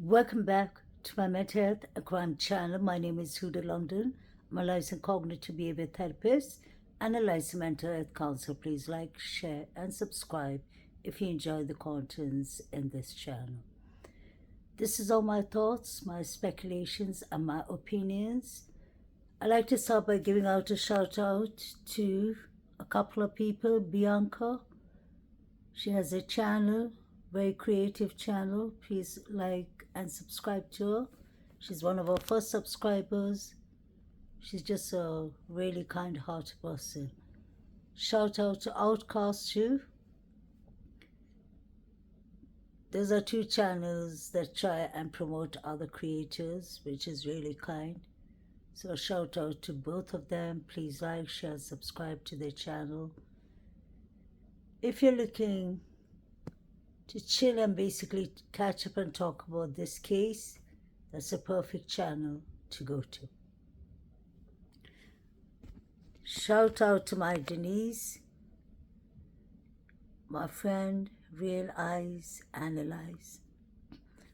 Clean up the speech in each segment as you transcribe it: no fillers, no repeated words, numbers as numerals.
Welcome back to my mental health and crime channel. My name is Huda London. I'm a licensed cognitive behavior therapist and a licensed mental health counselor. Please like, share, and subscribe if you enjoy the contents in this channel. This is all my thoughts, my speculations, and my opinions. I'd like to start by giving out a shout out to a couple of people. Bianca, she has a channel, very creative channel. Please like and subscribe to her. She's one of our first subscribers. She's just a really kind-hearted person. Shout out to Outcast too. Those are two channels that try and promote other creators, which is really kind. So a shout out to both of them. Please like, share, subscribe to their channel. If you're looking to chill and basically catch up and talk about this case, that's a perfect channel to go to. Shout out to my Denise, my friend, Real Eyes Analyze.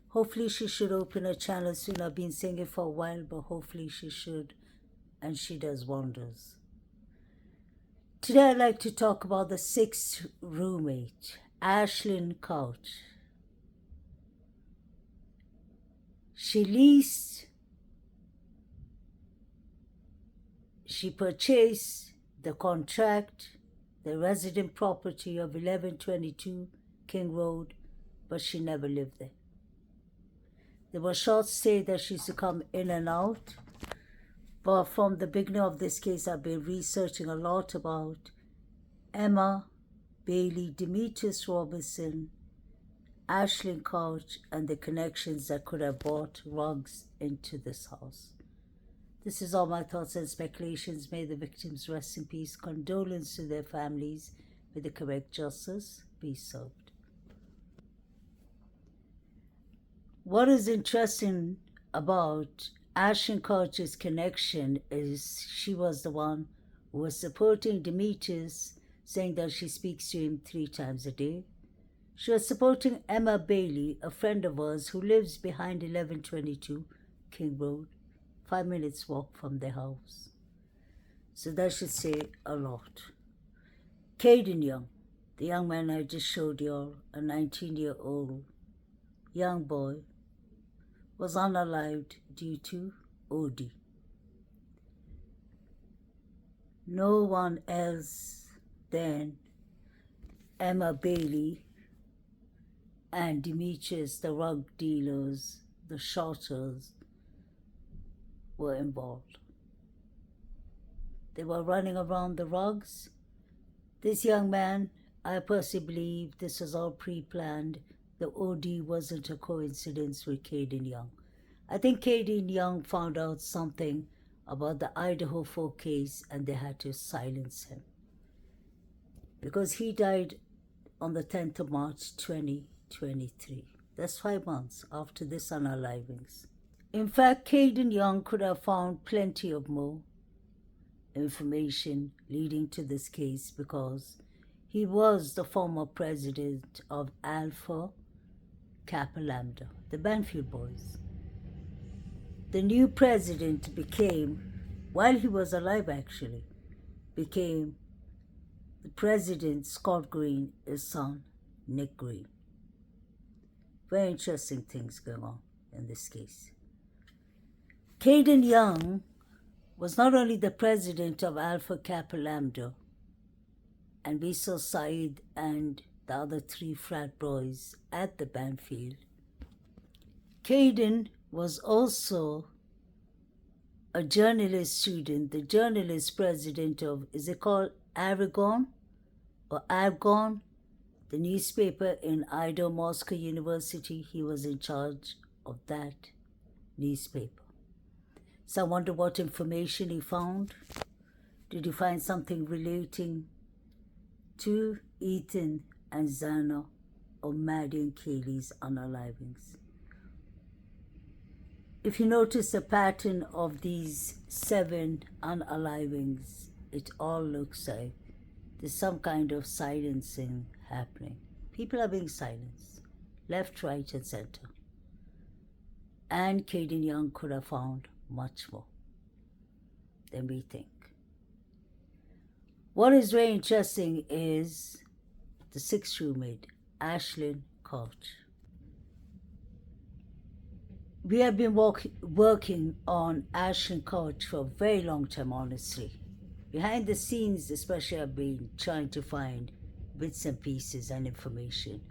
Hopefully she should open a channel soon. I've been saying it for a while, but hopefully she should, and she does wonders. Today I'd like to talk about the sixth roommate, Ashlynn Couch. She purchased the contract, the resident property of 1122 King Road, but she never lived there. There were short stay that she used to come in and out, but from the beginning of this case, I've been researching a lot about Emma, Bailey, Demetrius Robinson, Ashlynn Couch, and the connections that could have brought rugs into this house. This is all my thoughts and speculations. May the victims rest in peace. Condolence to their families. May the correct justice be served. What is interesting about Ashlynn Couch's connection is she was the one who was supporting Demetrius, saying that she speaks to him 3 times a day. She was supporting Emma Bailey, a friend of ours who lives behind 1122 King Road, 5 minutes walk from their house. So that should say a lot. Caden Young, the young man I just showed y'all, a 19-year-old young boy, was unalived due to OD. No one else than Emma Bailey and Demetrius, the rug dealers, the shotters, were involved. They were running around the rugs. This young man, I personally believe this was all pre-planned. The OD wasn't a coincidence with Caden Young. I think Caden Young found out something about the Idaho 4 case and they had to silence him, because he died on the 10th of March 2023. That's 5 months after this unalivings. In fact, Caden Young could have found plenty of more information leading to this case, because he was the former president of Alpha Kappa Lambda, the Banfield Boys. The new president became, while he was alive actually, became the president, Scott Green, his son, Nick Green. Very interesting things going on in this case. Caden Young was not only the president of Alpha Kappa Lambda, and we saw Saeed and the other 3 frat boys at the Banfield. Caden was also a journalist student, the journalist president of, is it called Aragon or Argon, the newspaper in Idaho, Moscow University. He was in charge of that newspaper. So I wonder what information he found. Did he find something relating to Ethan and Zana or Maddie and Kaylee's unalivings? If you notice the pattern of these 7 unalivings, it all looks like there's some kind of silencing happening. People are being silenced, left, right, and center. And Caden Young could have found much more than we think. What is very interesting is the sixth roommate, Ashlynn Couch. We have been working on Ashlynn Couch for a very long time, honestly. Behind the scenes, especially, I've been trying to find bits and pieces and information.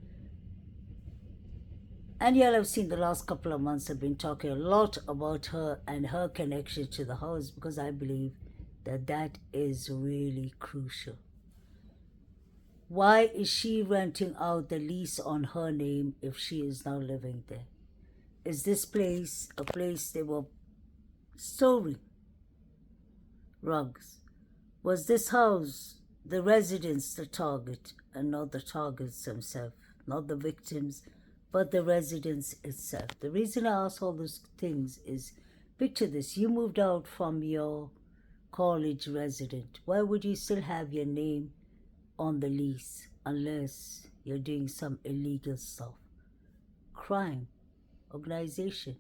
And y'all have seen the last couple of months I've been talking a lot about her and her connection to the house, because I believe that that is really crucial. Why is she renting out the lease on her name if she is now living there? Is this place a place they were storing rugs? Was this house the residents the target and not the targets themselves, not the victims, but the residence itself? The reason I ask all those things is, picture this, you moved out from your college resident. Why would you still have your name on the lease unless you're doing some illegal stuff? Crime, organization.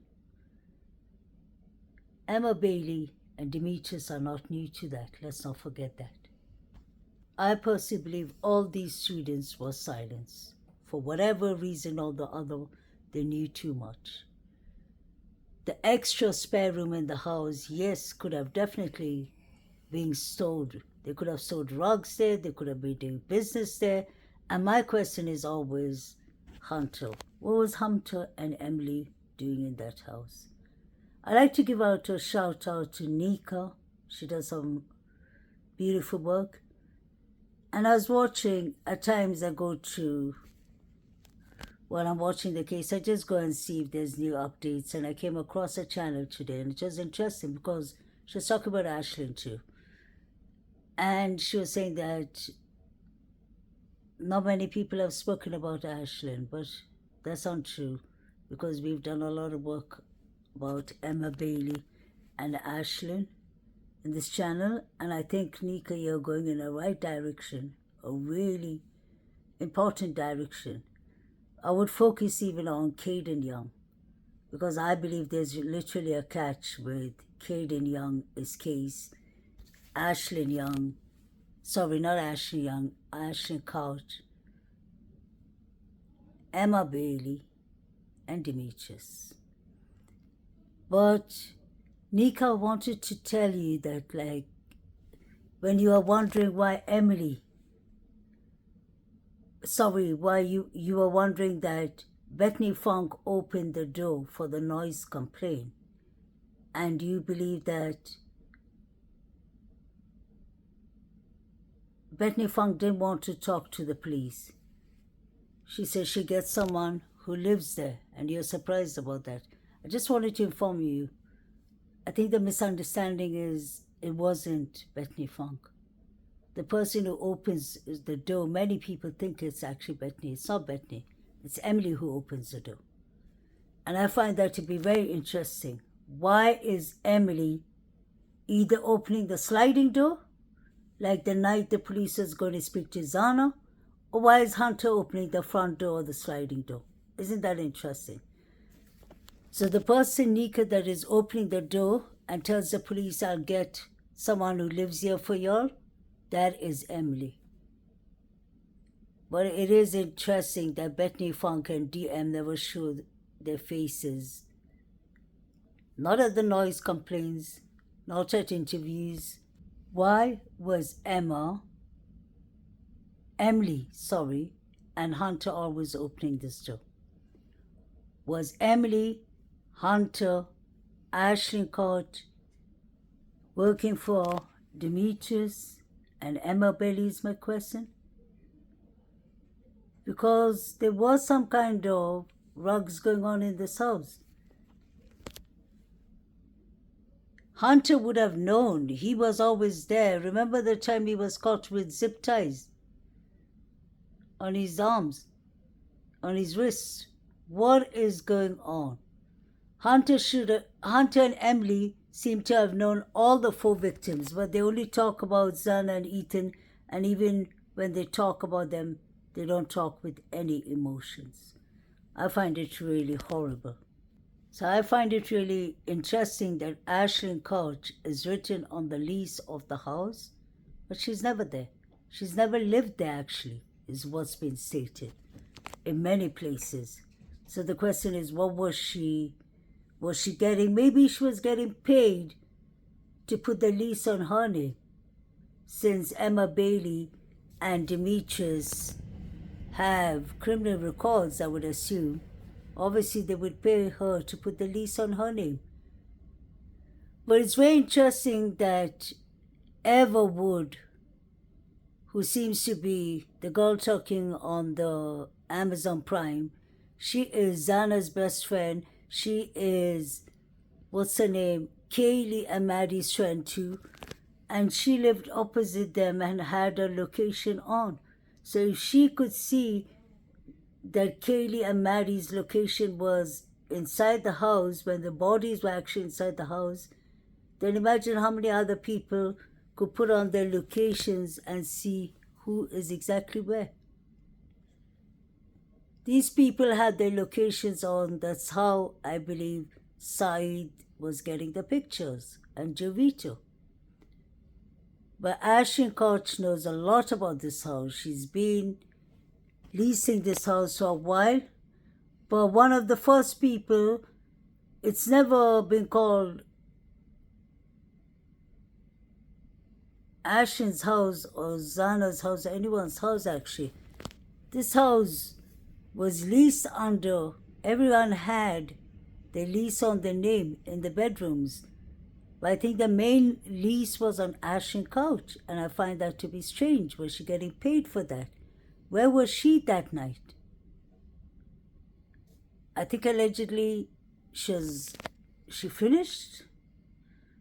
Emma Bailey and Demetrius are not new to that. Let's not forget that. I personally believe all these students were silenced. For whatever reason or the other, they knew too much. The extra spare room in the house, yes, could have definitely been stored. They could have stored rugs there, they could have been doing business there. And my question is always, Hunter. What was Hunter and Emily doing in that house? I'd like to give out a shout out to Nika. She does some beautiful work. And I was watching, at times I go to, while I'm watching the case, I just go and see if there's new updates. And I came across a channel today, and it was interesting because she was talking about Ashlynn too. And she was saying that not many people have spoken about Ashlynn, but that's not true, because we've done a lot of work about Emma Bailey and Ashlynn in this channel. And I think, Nika, you're going in the right direction, a really important direction. I would focus even on Caden Young, because I believe there's literally a catch with Caden Young's case. Ashlynn Young, sorry, not Ashlynn Young, Ashlynn Couch, Emma Bailey, and Demetrius. But Nika wanted to tell you that, like, when you are wondering why you were wondering that Bethany Funk opened the door for the noise complaint, and you believe that Bethany Funk didn't want to talk to the police. She says she gets someone who lives there, and you're surprised about that. I just wanted to inform you, I think the misunderstanding is it wasn't Bethany Funk. The person who opens the door, many people think it's actually Bethany. It's not Bethany. It's Emily who opens the door. And I find that to be very interesting. Why is Emily either opening the sliding door, like the night the police was going to speak to Zana, or why is Hunter opening the front door or the sliding door? Isn't that interesting? So the person, Nika, that is opening the door and tells the police, I'll get someone who lives here for y'all, that is Emily. But it is interesting that Bethany Funk and DM never showed their faces. Not at the noise complaints, not at interviews. Why was Emily, and Hunter always opening this door? Was Emily, Hunter, Ashlynn Couch working for Demetrius and Emma Bailey is my question? Because there was some kind of rugs going on in this house. Hunter would have known. He was always there. Remember the time he was caught with zip ties on his arms, on his wrists? What is going on? Hunter and Emily seem to have known all the 4 victims, but they only talk about Zana and Ethan, and even when they talk about them, they don't talk with any emotions. I find it really horrible. So I find it really interesting that Ashlynn Couch is written on the lease of the house, but she's never there. She's never lived there, actually, is what's been stated in many places. So the question is, what was she? Was she getting? Maybe she was getting paid to put the lease on her name, since Emma Bailey and Demetrius have criminal records, I would assume. Obviously, they would pay her to put the lease on her name. But it's very interesting that Eva Wood, who seems to be the girl talking on the Amazon Prime, she is Zana's best friend. She is, what's her name, Kaylee and Maddie's friend too. And she lived opposite them and had a location on. So if she could see that Kaylee and Maddie's location was inside the house when the bodies were actually inside the house, then imagine how many other people could put on their locations and see who is exactly where. These people had their locations on. That's how I believe Saeed was getting the pictures, and Jovito. But Ashlynn Koch knows a lot about this house. She's been leasing this house for a while. But one of the first people, it's never been called Ashlyn's house or Zana's house or anyone's house actually. This house was leased under, everyone had the lease on their name in the bedrooms. But I think the main lease was on Ashlynn Couch, and I find that to be strange. Was she getting paid for that? Where was she that night? I think allegedly she finished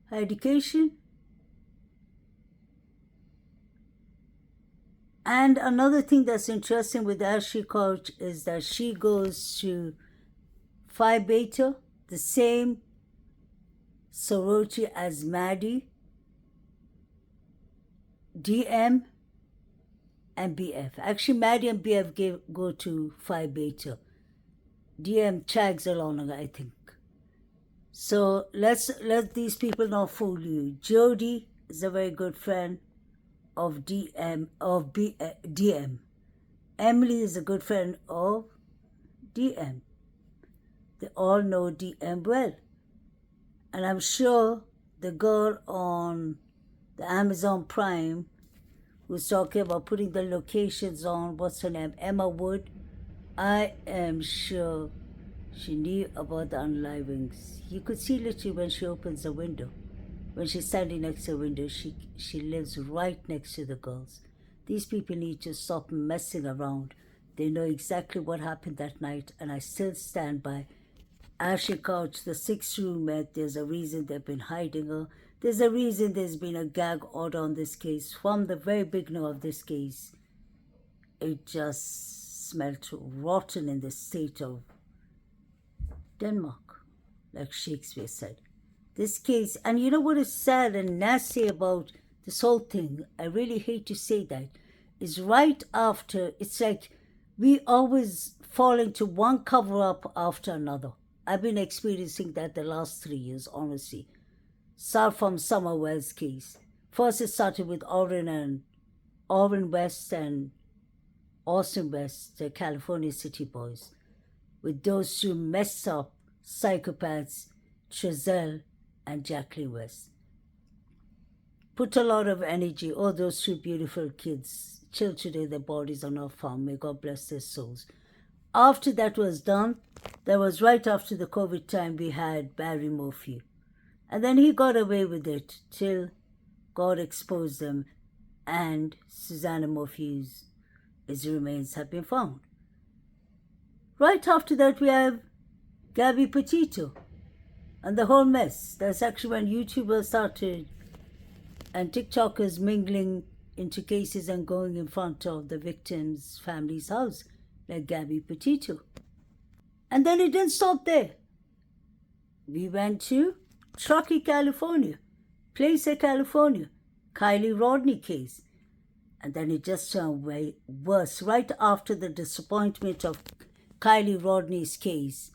her education. And another thing that's interesting with Ashlynn Couch is that she goes to Phi Beta, the same sorority as Maddie, DM, and BF. Actually, Maddie and BF go to Phi Beta. DM tags along, I think. So let these people not fool you. Jody is a very good friend of DM. Emily is a good friend of DM. They all know DM well. And I'm sure the girl on the Amazon Prime who's talking about putting the locations on, what's her name, Emma Wood, I am sure she knew about the unlivings. You could see literally when she opens the window. When she's standing next to the window, she lives right next to the girls. These people need to stop messing around. They know exactly what happened that night, and I still stand by Ashlynn Couch, the 6th roommate. There's a reason they've been hiding her. There's a reason there's been a gag order on this case. From the very beginning of this case, it just smelled rotten in the state of Denmark, like Shakespeare said. This case, and you know what is sad and nasty about this whole thing, I really hate to say that, is right after, it's like we always fall into one cover-up after another. I've been experiencing that the last 3 years, honestly. Start from Summer Wells case. First it started with Orrin West and Austin West, the California City Boys, with those two messed up psychopaths, Trezell and Jacqueline West. Put a lot of energy, all those two beautiful kids, till today their bodies are not found. May God bless their souls. After that was done, that was right after the COVID time, we had Barry Murphy. And then he got away with it till God exposed them and Susanna Murphy's remains have been found. Right after that, we have Gabby Petito and the whole mess. That's actually when YouTubers started and TikTokers mingling into cases and going in front of the victim's family's house, like Gabby Petito. And then it didn't stop there. We went to Truckee, California, Placer, California, Kylie Rodney case. And then it just turned way worse. Right after the disappointment of Kylie Rodney's case,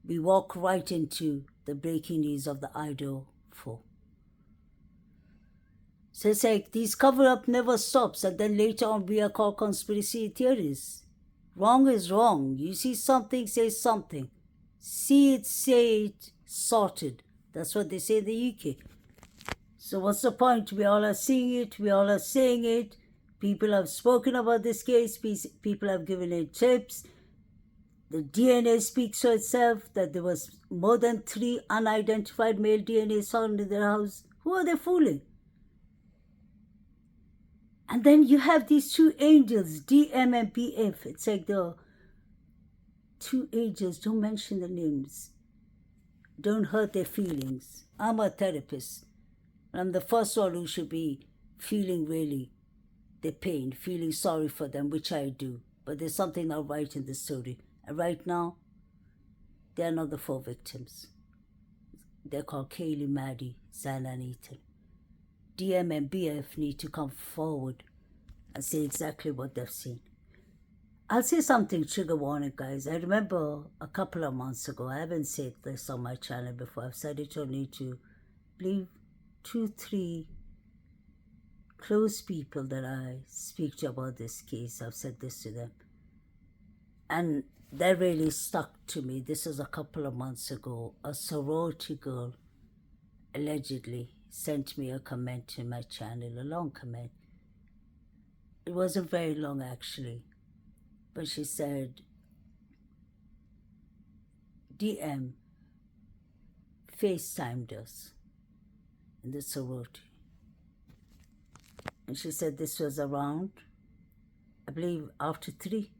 we walk right into the breaking news of the Idaho 4. So it's like these cover-up never stops, and then later on we are called conspiracy theorists. Wrong is wrong. You see something, say something. See it, say it, sorted. That's what they say in the UK. So what's the point? We all are seeing it, we all are saying it. People have spoken about this case, people have given it tips. The DNA speaks for itself that there was more than 3 unidentified male DNAs found in their house. Who are they fooling? And then you have these 2 angels, DM and BF. It's like the 2 angels, don't mention the names. Don't hurt their feelings. I'm a therapist. I'm the first one who should be feeling really the pain, feeling sorry for them, which I do. But there's something not right in the story. And right now, they're not the 4 victims. They're called Kaylee, Maddie, Zana, and Ethan. DM and BF need to come forward and say exactly what they've seen. I'll say something, trigger warning, guys. I remember a couple of months ago, I haven't said this on my channel before. I've said it only to, I believe, 2-3 close people that I speak to about this case. I've said this to them. And that really stuck to me. This was a couple of months ago. A sorority girl allegedly sent me a comment in my channel, a long comment. It wasn't very long, actually. But she said, DM FaceTimed us in the sorority. And she said this was around, I believe, after 3.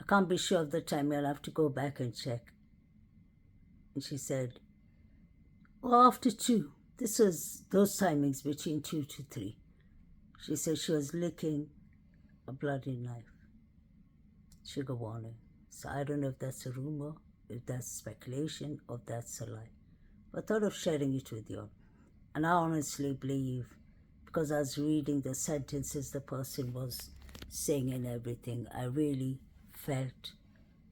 I can't be sure of the time. I'll have to go back and check. And she said, well, after 2. This was those timings between 2 to 3. She said she was licking a bloody knife. Trigger warning. So I don't know if that's a rumor, if that's speculation, or if that's a lie. But I thought of sharing it with you. And I honestly believe, because I was reading the sentences the person was saying and everything, I really felt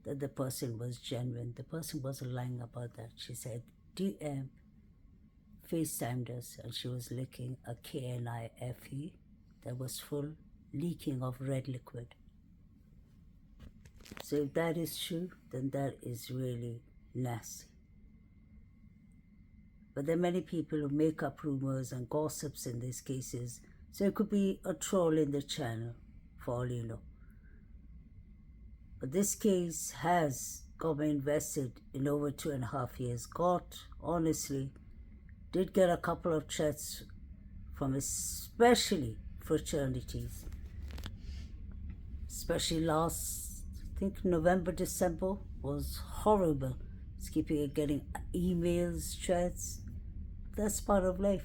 that the person was genuine. The person wasn't lying about that. She said, DM FaceTimed us, and she was licking a KNIFE that was full, leaking of red liquid. So if that is true, then that is really nasty. But there are many people who make up rumors and gossips in these cases, so it could be a troll in the channel, for all you know. But this case has got me invested in over 2.5 years. Honestly, did get a couple of threats from especially fraternities. Especially last, I think November, December was horrible. Getting emails, threats. That's part of life.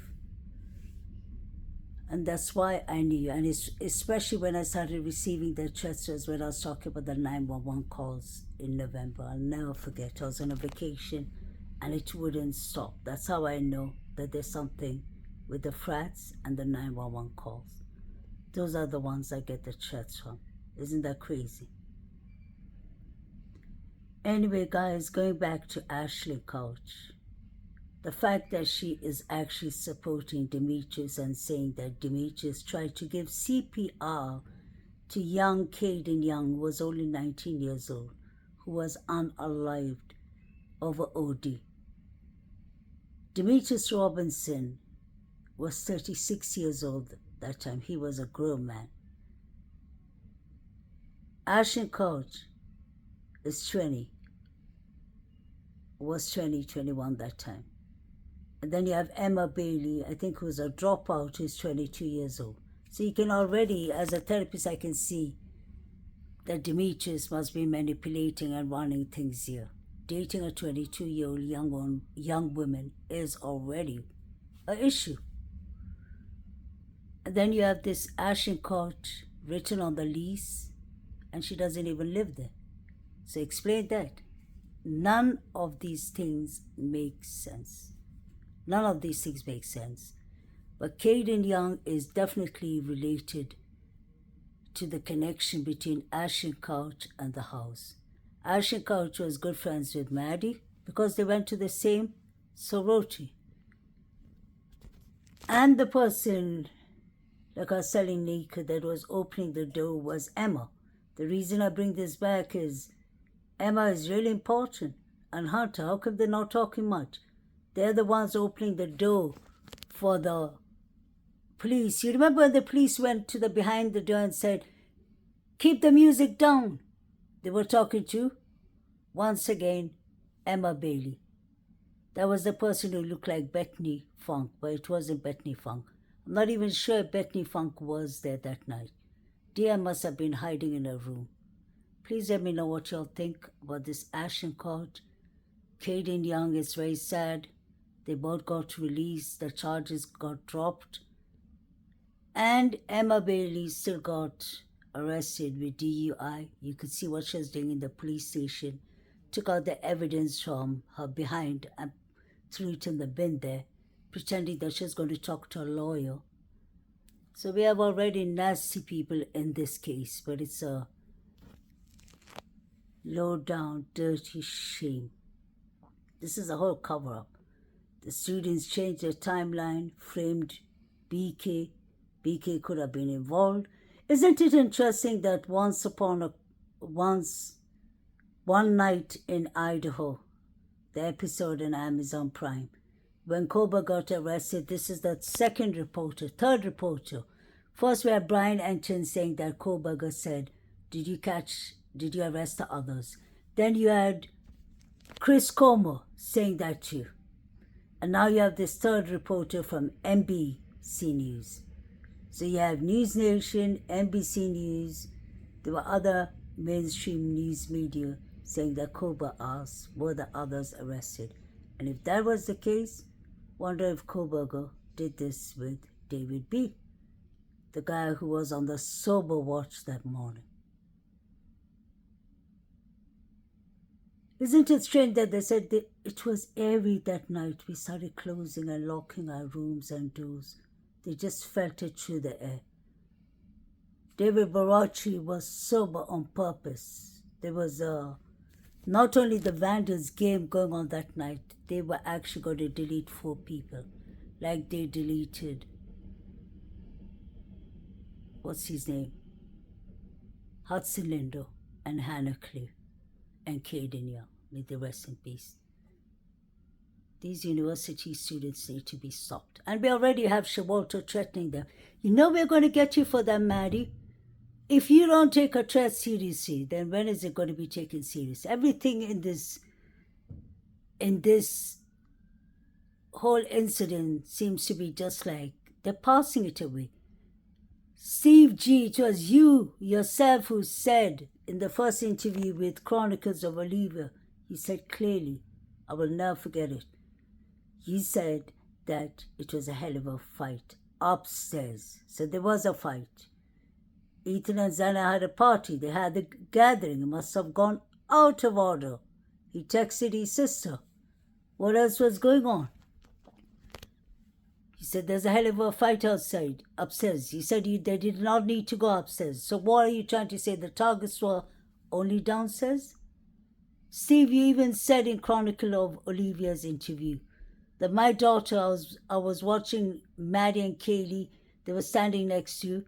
And that's why I knew. And it's, especially when I started receiving the threats was when I was talking about the 911 calls in November. I'll never forget. I was on a vacation and it wouldn't stop. That's how I know that there's something with the frats and the 911 calls. Those are the ones I get the threats from. Isn't that crazy? Anyway, guys, going back to Ashlynn Couch, the fact that she is actually supporting Demetrius and saying that Demetrius tried to give CPR to young Caden Young, who was only 19 years old, who was unalived over OD. Demetrius Robinson was 36 years old that time. He was a grown man. Ashlynn Couch is 20. Was 21 that time. And then you have Emma Bailey, I think, who's a dropout, who's 22 years old. So you can already, as a therapist, I can see that Demetrius must be manipulating and running things here. Dating a 22-year-old young woman is already an issue. And then you have this Ashlynn Couch written on the lease, and she doesn't even live there. So explain that. None of these things make sense. None of these things make sense. But Caden Young is definitely related to the connection between Ashlynn Couch and the house. Ashlynn Couch was good friends with Maddie. because they went to the same sorority. And the person, like I was telling Nika, that was opening the door was Emma. The reason I bring this back is Emma is really important. And Hunter, how come they're not talking much? They're the ones opening the door for the police. You remember when the police went to the behind the door and said, "Keep the music down"? They were talking to, once again, Emma Bailey. That was the person who looked like Bethany Funk, but it wasn't Bethany Funk. I'm not even sure if Bethany Funk was there that night. Dia must have been hiding in her room. Please let me know what y'all think about this Ashlynn court. Caden Young is very sad. They both got released. The charges got dropped. And Emma Bailey still got arrested with DUI. You could see what she was doing in the police station. Took out the evidence from her behind and threw it in the bin there, pretending that she was going to talk to a lawyer. So we have already nasty people in this case, but it's a low-down, dirty shame. This is a whole cover-up. The students changed their timeline, framed BK. BK could have been involved. Isn't it interesting that one night in Idaho, the episode in Amazon Prime, when Koba got arrested, this is the third reporter. First we had Brian Enton saying that Koberger said, did you arrest the others? Then you had Chris Comer saying that too. And now you have this third reporter from NBC News. So you have News Nation, NBC News. There were other mainstream news media saying that Koba asked, were the others arrested? And if that was the case, wonder if Koberger did this with David B., the guy who was on the sober watch that morning. Isn't it strange that they said that it was airy that night? We started closing and locking our rooms and doors. They just felt it through the air. David Barachi was sober on purpose. There was not only the Vandals game going on that night, they were actually going to delete 4 people. Like they deleted, what's his name? Hudson Lindo and Hannah Clear and Caden Young. May they rest in peace. These university students need to be stopped. And we already have Shawalter threatening them. You know we're going to get you for that, Maddie. If you don't take a threat seriously, then when is it going to be taken serious? Everything in this whole incident seems to be just like they're passing it away. Steve G, it was you yourself who said in the first interview with Chronicles of Olivia, you said clearly, I will never forget it. You said that it was a hell of a fight upstairs. So there was a fight. Ethan and Zana had a party. They had the gathering. It must have gone out of order. He texted his sister. What else was going on? He said there's a hell of a fight upstairs. He said they did not need to go upstairs. So what are you trying to say? The targets were only downstairs? Steve, you even said in Chronicle of Olivia's interview that my daughter, I was watching Maddie and Kaylee. They were standing next to you.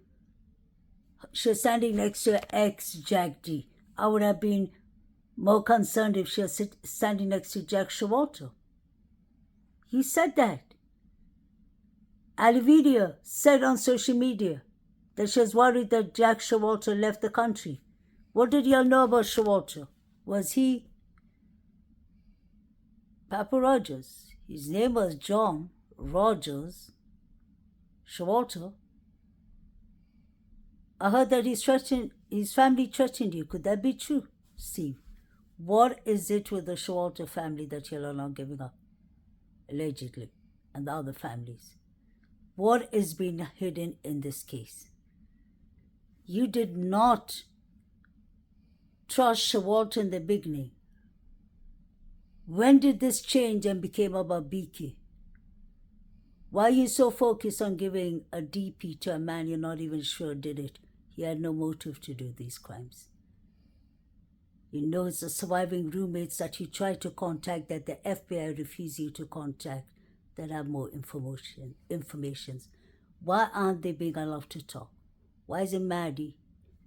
She was standing next to her ex, Jack D. I would have been more concerned if she was standing next to Jack Shawalter. He said that. Alividia said on social media that she was worried that Jack Shawalter left the country. What did y'all know about Shawalter? Was he Papa Rogers? His name was John Rogers Shawalter. I heard that his family threatened you. Could that be true, Steve? What is it with the Shawalter family that you're not giving up? Allegedly. And the other families. What is being hidden in this case? You did not trust Shawalter in the beginning. When did this change and became about BK? Why are you so focused on giving a DP to a man you're not even sure did it? He had no motive to do these crimes. You know it's the surviving roommates that you try to contact that the FBI refuse you to contact that have more informations. Why aren't they being allowed to talk? Why isn't Maddie?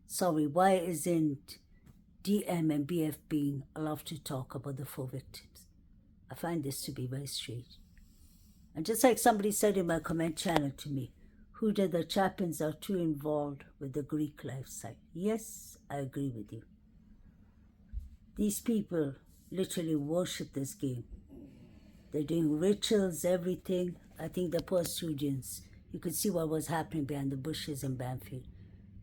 Sorry, why isn't DM and BF being allowed to talk about the 4 victims? I find this to be very strange. And just like somebody said in my comment channel to me, who did the Chapins are too involved with the Greek lifestyle. Yes, I agree with you. These people literally worship this game. They're doing rituals, everything. I think the poor students, you could see what was happening behind the bushes in Banfield.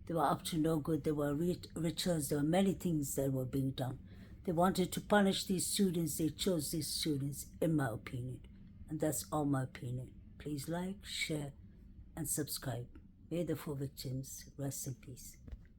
They were up to no good. There were rituals. There were many things that were being done. They wanted to punish these students. They chose these students, in my opinion. And that's all my opinion. Please like, share, and subscribe. May the 4 victims rest in peace.